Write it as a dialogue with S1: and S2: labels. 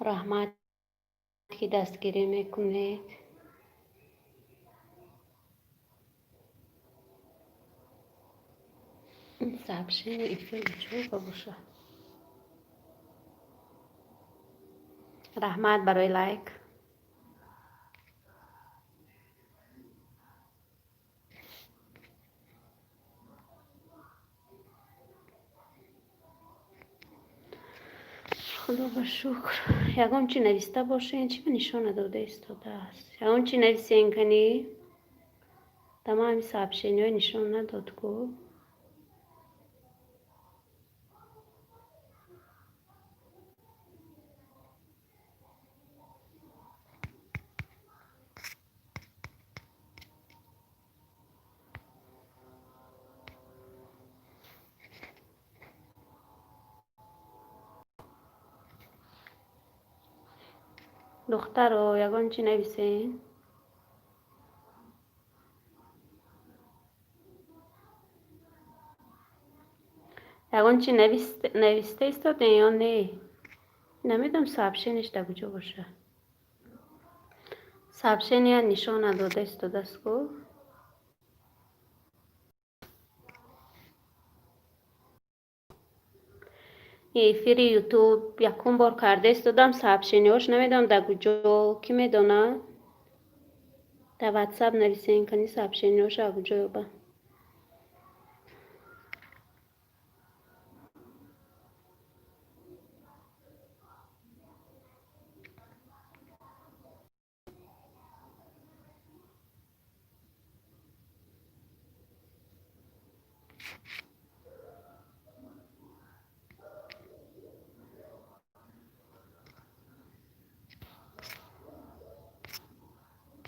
S1: رحمت که دستگیری میکنید. این سبشین ایفل چوب باشه. رحمت برای لایک. خدا با شکر. یکم چی نویسته باشه این چی به نشانه داده ایستاده است. یکم چی نویسین کنی تمام سبشینی های نشان نداد کو. دختر رو یکم چی نویسین. یکم چی نویسته ایستاده یا نه. نمیدونم سبشینش در کجا باشه. سبشین یا نشان نداده ایستاده است کو. فیر یوتیوب یکم بار کرده ایستادم سبشینیاش نمیدونم در کجا کی میدونه. در واتساپ نویسین کنی سبشینیاش در کجا یابه.